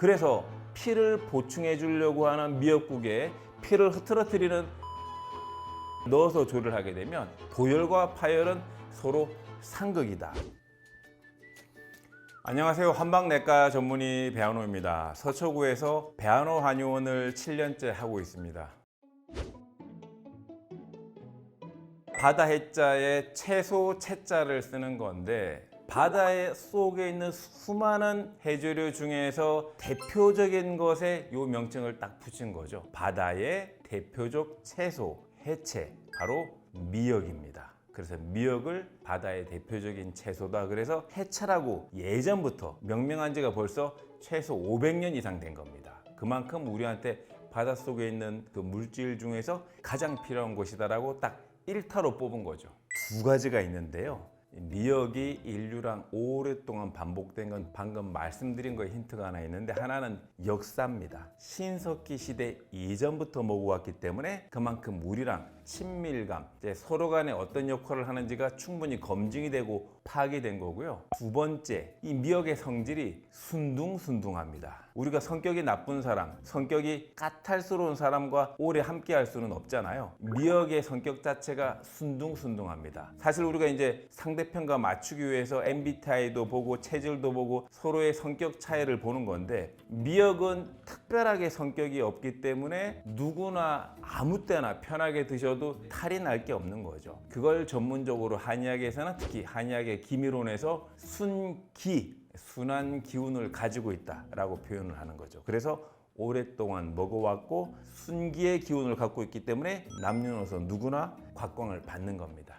그래서 피를 보충해 주려고 하는 미역국에 피를 흐트러뜨리는 넣어서 조리를 하게 되면 도열과 파열은 서로 상극이다. 안녕하세요. 한방내과 전문의 배한호입니다. 서초구에서 배한호 한의원을 7년째 하고 있습니다. 바다 해자에 채소 채자를 쓰는 건데 바다 속에 있는 수많은 해조류 중에서 대표적인 것에 이 명칭을 딱 붙인 거죠. 바다의 대표적 채소, 해채, 바로 미역입니다. 그래서 미역을 바다의 대표적인 채소다. 그래서 해채라고 예전부터 명명한 지가 벌써 최소 500년 이상 된 겁니다. 그만큼 우리한테 바닷속에 있는 그 물질 중에서 가장 필요한 것이다라고 딱 1타로 뽑은 거죠. 두 가지가 있는데요. 미역이 인류랑 오랫동안 반복된 건 방금 말씀드린 거에 힌트가 하나 있는데, 하나는 역사입니다. 신석기 시대 이전부터 먹어왔기 때문에 그만큼 우리랑 친밀감, 서로 간에 어떤 역할을 하는지가 충분히 검증이 되고 파악이 된 거고요. 두 번째, 이 미역의 성질이 순둥순둥합니다. 우리가 성격이 나쁜 사람, 성격이 까탈스러운 사람과 오래 함께 할 수는 없잖아요. 미역의 성격 자체가 순둥순둥합니다. 사실 우리가 이제 상대편과 맞추기 위해서 MBTI도 보고 체질도 보고 서로의 성격 차이를 보는 건데, 미역은 특별하게 성격이 없기 때문에 누구나 아무 때나 편하게 드셔도 탈이 날 게 없는 거죠. 그걸 전문적으로 한의학에서는, 특히 한의학의 기미론에서 순기, 순한 기운을 가지고 있다라고 표현을 하는 거죠. 그래서 오랫동안 먹어왔고 순기의 기운을 갖고 있기 때문에 남녀노소 누구나 곽광을 받는 겁니다.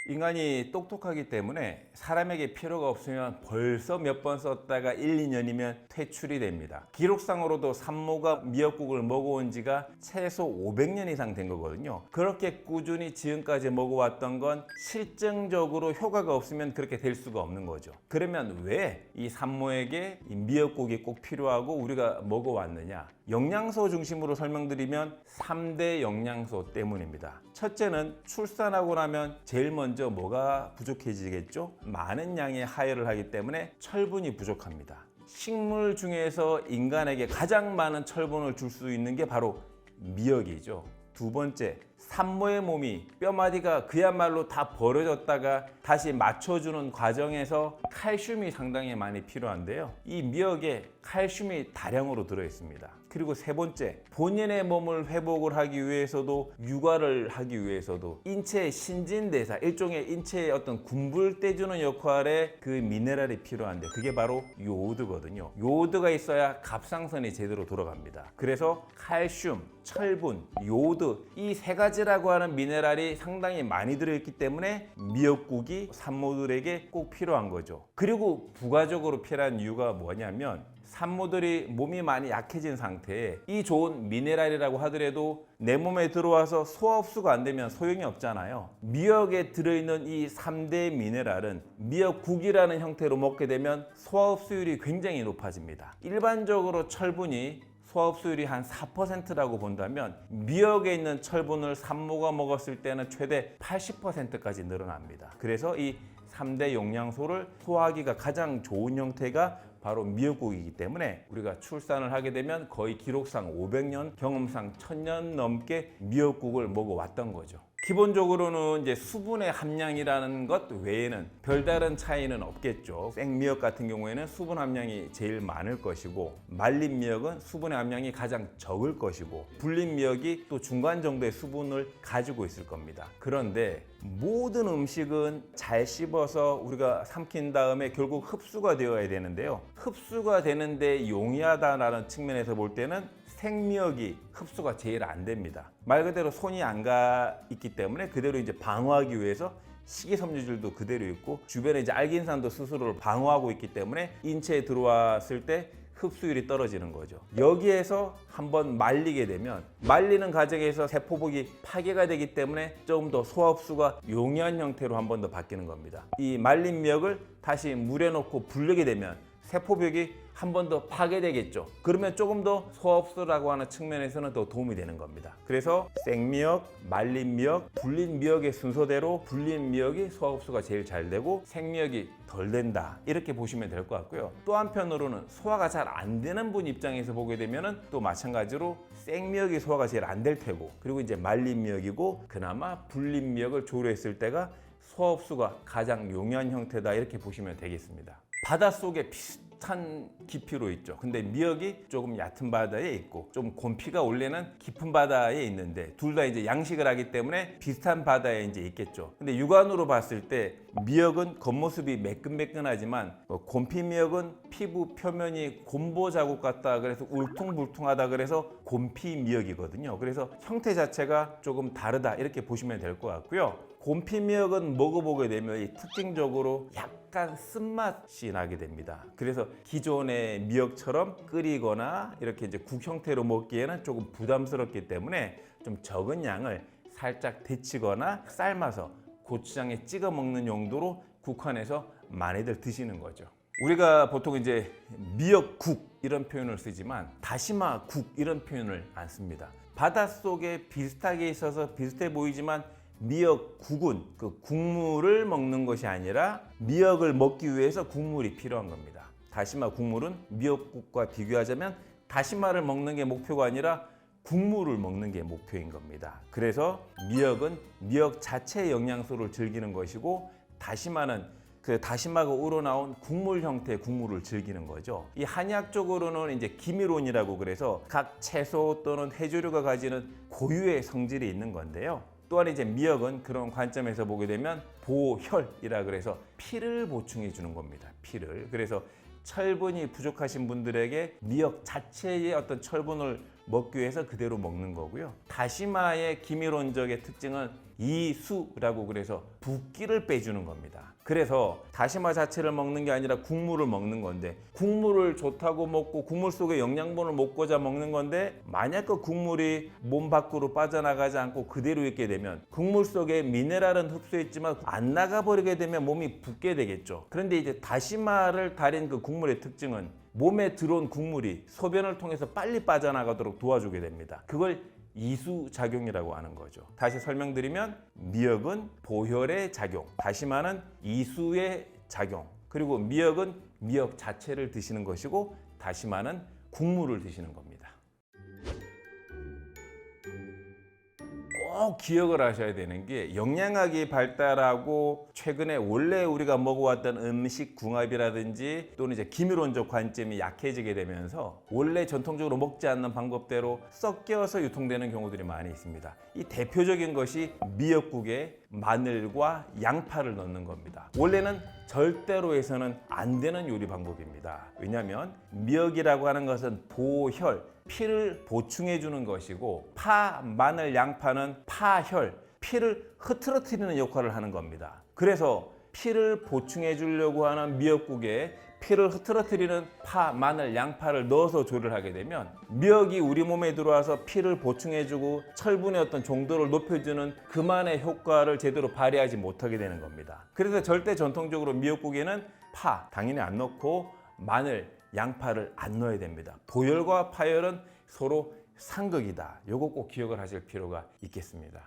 인간이 똑똑하기 때문에 사람에게 필요가 없으면 벌써 몇 번 썼다가 1, 2년이면 퇴출이 됩니다. 기록상으로도 산모가 미역국을 먹어온 지가 최소 500년 이상 된 거거든요. 그렇게 꾸준히 지금까지 먹어왔던 건 실증적으로 효과가 없으면 그렇게 될 수가 없는 거죠. 그러면 왜 이 산모에게 이 미역국이 꼭 필요하고 우리가 먹어왔느냐? 영양소 중심으로 설명드리면 3대 영양소 때문입니다. 첫째는 출산하고 나면 제일 먼저 뭐가 부족해지겠죠? 많은 양의 하혈을 하기 때문에 철분이 부족합니다. 식물 중에서 인간에게 가장 많은 철분을 줄 수 있는 게 바로 미역이죠. 두 번째, 산모의 몸이 뼈마디가 그야말로 다 벌어졌다가 다시 맞춰주는 과정에서 칼슘이 상당히 많이 필요한데요. 이 미역에 칼슘이 다량으로 들어있습니다. 그리고 세 번째, 본인의 몸을 회복을 하기 위해서도, 육아를 하기 위해서도 인체의 신진대사, 일종의 인체의 어떤 군불 떼주는 역할의 그 미네랄이 필요한데, 그게 바로 요오드거든요. 요오드가 있어야 갑상선이 제대로 돌아갑니다. 그래서 칼슘, 철분, 요오드, 이 세 가지라고 하는 미네랄이 상당히 많이 들어있기 때문에 미역국이 산모들에게 꼭 필요한 거죠. 그리고 부가적으로 필요한 이유가 뭐냐면, 산모들이 몸이 많이 약해진 상태에 이 좋은 미네랄이라고 하더라도 내 몸에 들어와서 소화 흡수가 안 되면 소용이 없잖아요. 미역에 들어있는 이 3대 미네랄은 미역국이라는 형태로 먹게 되면 소화 흡수율이 굉장히 높아집니다. 일반적으로 철분이 소화 흡수율이 한 4%라고 본다면 미역에 있는 철분을 산모가 먹었을 때는 최대 80%까지 늘어납니다. 그래서 이 3대 영양소를 소화하기가 가장 좋은 형태가 바로 미역국이기 때문에 우리가 출산을 하게 되면 거의 기록상 500년, 경험상 1000년 넘게 미역국을 먹어왔던 거죠. 기본적으로는 이제 수분의 함량이라는 것 외에는 별다른 차이는 없겠죠. 생미역 같은 경우에는 수분 함량이 제일 많을 것이고, 말린 미역은 수분의 함량이 가장 적을 것이고, 불린 미역이 또 중간 정도의 수분을 가지고 있을 겁니다. 그런데 모든 음식은 잘 씹어서 우리가 삼킨 다음에 결국 흡수가 되어야 되는데요. 흡수가 되는데 용이하다라는 측면에서 볼 때는 생미역이 흡수가 제일 안 됩니다. 말 그대로 손이 안 가 있기 때문에 그대로 이제 방어하기 위해서 식이섬유질도 그대로 있고, 주변에 이제 알긴산도 스스로를 방어하고 있기 때문에 인체에 들어왔을 때 흡수율이 떨어지는 거죠. 여기에서 한번 말리게 되면 말리는 과정에서 세포복이 파괴가 되기 때문에 좀 더 소화 흡수가 용이한 형태로 한 번 더 바뀌는 겁니다. 이 말린 미역을 다시 물에 넣고 불리게 되면 세포벽이 한 번 더 파괴되겠죠. 그러면 조금 더 소화흡수라고 하는 측면에서는 더 도움이 되는 겁니다. 그래서 생미역, 말린 미역, 불린 미역의 순서대로 불린 미역이 소화흡수가 제일 잘 되고 생미역이 덜 된다, 이렇게 보시면 될 것 같고요. 또 한편으로는 소화가 잘 안 되는 분 입장에서 보게 되면은 또 마찬가지로 생미역이 소화가 제일 안 될 테고, 그리고 이제 말린 미역이고 그나마 불린 미역을 조리했을 때가 소화흡수가 가장 용이한 형태다, 이렇게 보시면 되겠습니다. 바닷속에 비슷한 깊이로 있죠. 근데 미역이 조금 얕은 바다에 있고 좀 곰피가 원래는 깊은 바다에 있는데 둘 다 이제 양식을 하기 때문에 비슷한 바다에 이제 있겠죠. 근데 육안으로 봤을 때 미역은 겉모습이 매끈매끈하지만 곰피 미역은 피부 표면이 곰보 자국 같다 그래서 울퉁불퉁하다 그래서 곰피 미역이거든요. 그래서 형태 자체가 조금 다르다, 이렇게 보시면 될 것 같고요. 곰피 미역은 먹어보게 되면 이 특징적으로 약간 쓴맛이 나게 됩니다. 그래서 기존의 미역처럼 끓이거나 이렇게 이제 국 형태로 먹기에는 조금 부담스럽기 때문에 좀 적은 양을 살짝 데치거나 삶아서 고추장에 찍어 먹는 용도로 국환해서 많이들 드시는 거죠. 우리가 보통 이제 미역국 이런 표현을 쓰지만 다시마국 이런 표현을 안 씁니다. 바닷속에 비슷하게 있어서 비슷해 보이지만 미역국은 그 국물을 먹는 것이 아니라 미역을 먹기 위해서 국물이 필요한 겁니다. 다시마 국물은 미역국과 비교하자면 다시마를 먹는 게 목표가 아니라 국물을 먹는 게 목표인 겁니다. 그래서 미역은 미역 자체의 영양소를 즐기는 것이고 다시마는 그 다시마가 우러나온 국물 형태의 국물을 즐기는 거죠. 이 한의학적으로는 이제 기미론이라고 그래서 각 채소 또는 해조류가 가지는 고유의 성질이 있는 건데요. 또한 이제 미역은 그런 관점에서 보게 되면 보혈이라 그래서 피를 보충해 주는 겁니다. 피를. 그래서 철분이 부족하신 분들에게 미역 자체의 어떤 철분을 먹기 위해서 그대로 먹는 거고요. 다시마의 기미론적의 특징은 이수라고 그래서 붓기를 빼주는 겁니다. 그래서 다시마 자체를 먹는 게 아니라 국물을 먹는 건데 국물을 좋다고 먹고 국물 속에 영양분을 먹고자 먹는 건데 만약 그 국물이 몸 밖으로 빠져나가지 않고 그대로 있게 되면 국물 속에 미네랄은 흡수했지만 안 나가버리게 되면 몸이 붓게 되겠죠. 그런데 이제 다시마를 달인 그 국물의 특징은 몸에 들어온 국물이 소변을 통해서 빨리 빠져나가도록 도와주게 됩니다. 그걸 이수작용이라고 하는 거죠. 다시 설명드리면 미역은 보혈의 작용, 다시마는 이수의 작용, 그리고 미역은 미역 자체를 드시는 것이고 다시마는 국물을 드시는 겁니다. 꼭 기억을 하셔야 되는 게 영양학이 발달하고 최근에 원래 우리가 먹어왔던 음식 궁합이라든지 또는 이제 기미론적 관점이 약해지게 되면서 원래 전통적으로 먹지 않는 방법대로 섞여서 유통되는 경우들이 많이 있습니다. 이 대표적인 것이 미역국에 마늘과 양파를 넣는 겁니다. 원래는 절대로 해서는 안 되는 요리 방법입니다. 왜냐하면 미역이라고 하는 것은 보혈, 피를 보충해 주는 것이고 파, 마늘, 양파는 파혈, 피를 흐트러뜨리는 역할을 하는 겁니다. 그래서 피를 보충해 주려고 하는 미역국에 피를 흐트러뜨리는 파, 마늘, 양파를 넣어서 조리를 하게 되면 미역이 우리 몸에 들어와서 피를 보충해주고 철분의 어떤 정도를 높여주는 그만의 효과를 제대로 발휘하지 못하게 되는 겁니다. 그래서 절대 전통적으로 미역국에는 파 당연히 안 넣고 마늘, 양파를 안 넣어야 됩니다. 보혈과 파혈은 서로 상극이다. 요거 꼭 기억을 하실 필요가 있겠습니다.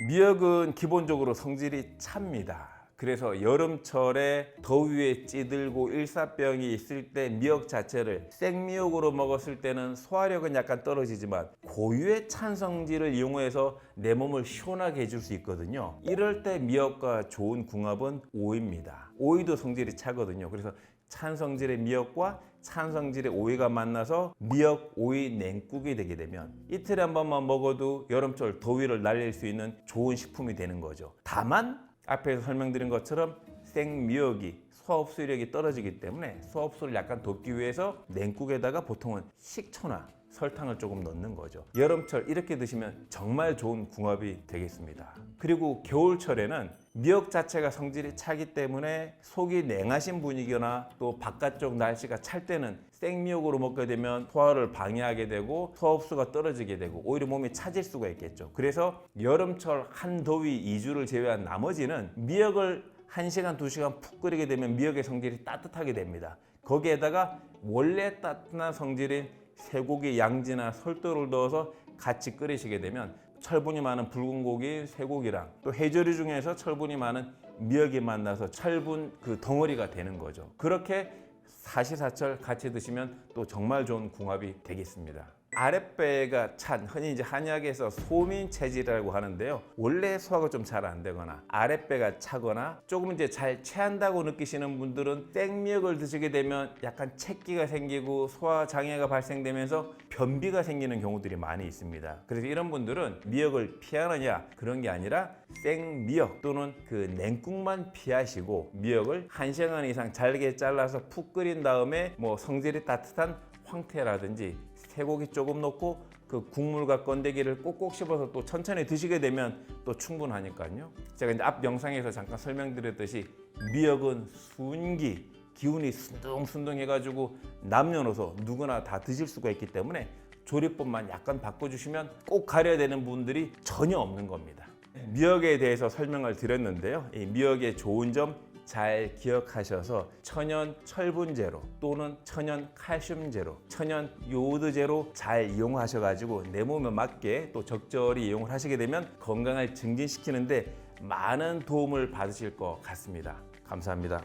미역은 기본적으로 성질이 찹니다. 그래서 여름철에 더위에 찌들고 일사병이 있을 때 미역 자체를 생미역으로 먹었을 때는 소화력은 약간 떨어지지만 고유의 찬 성질을 이용해서 내 몸을 시원하게 해줄 수 있거든요. 이럴 때 미역과 좋은 궁합은 오이입니다. 오이도 성질이 차거든요. 그래서 찬 성질의 미역과 찬 성질의 오이가 만나서 미역 오이 냉국이 되게 되면 이틀에 한 번만 먹어도 여름철 더위를 날릴 수 있는 좋은 식품이 되는 거죠. 다만 앞에서 설명드린 것처럼 생미역이 소화흡수력이 떨어지기 때문에 소화흡수를 약간 돕기 위해서 냉국에다가 보통은 식초나 설탕을 조금 넣는 거죠. 여름철 이렇게 드시면 정말 좋은 궁합이 되겠습니다. 그리고 겨울철에는 미역 자체가 성질이 차기 때문에 속이 냉하신 분이거나 또 바깥쪽 날씨가 찰 때는 생미역으로 먹게 되면 소화를 방해하게 되고 소화흡수가 떨어지게 되고 오히려 몸이 차질 수가 있겠죠. 그래서 여름철 한더위 2주를 제외한 나머지는 미역을 1시간, 2시간 푹 끓이게 되면 미역의 성질이 따뜻하게 됩니다. 거기에다가 원래 따뜻한 성질인 쇠고기, 양지나 설도를 넣어서 같이 끓이시게 되면 철분이 많은 붉은 고기, 쇠고기랑 또 해조류 중에서 철분이 많은 미역이 만나서 철분 그 덩어리가 되는 거죠. 그렇게 사시사철 같이 드시면 또 정말 좋은 궁합이 되겠습니다. 아랫배가 찬, 흔히 이제 한약에서 소민 체질이라고 하는데요. 원래 소화가 좀 잘 안 되거나 아랫배가 차거나 조금 이제 잘 체한다고 느끼시는 분들은 생미역을 드시게 되면 약간 채기가 생기고 소화 장애가 발생되면서 변비가 생기는 경우들이 많이 있습니다. 그래서 이런 분들은 미역을 피하느냐 그런 게 아니라 생미역 또는 그 냉국만 피하시고 미역을 1시간 이상 잘게 잘라서 푹 끓인 다음에 뭐 성질이 따뜻한 황태라든지 쇠고기 조금 넣고 그 국물과 건더기를 꼭꼭 씹어서 또 천천히 드시게 되면 또 충분하니까요. 제가 이제 앞 영상에서 잠깐 설명드렸듯이 미역은 순기, 기운이 순둥순둥해가지고 남녀노소 누구나 다 드실 수가 있기 때문에 조리법만 약간 바꿔주시면 꼭 가려야 되는 분들이 전혀 없는 겁니다. 미역에 대해서 설명을 드렸는데요. 이 미역의 좋은 점 잘 기억하셔서 천연 철분제로 또는 천연 칼슘제로, 천연 요오드제로 잘 이용하셔가지고 내 몸에 맞게 또 적절히 이용을 하시게 되면 건강을 증진시키는데 많은 도움을 받으실 것 같습니다. 감사합니다.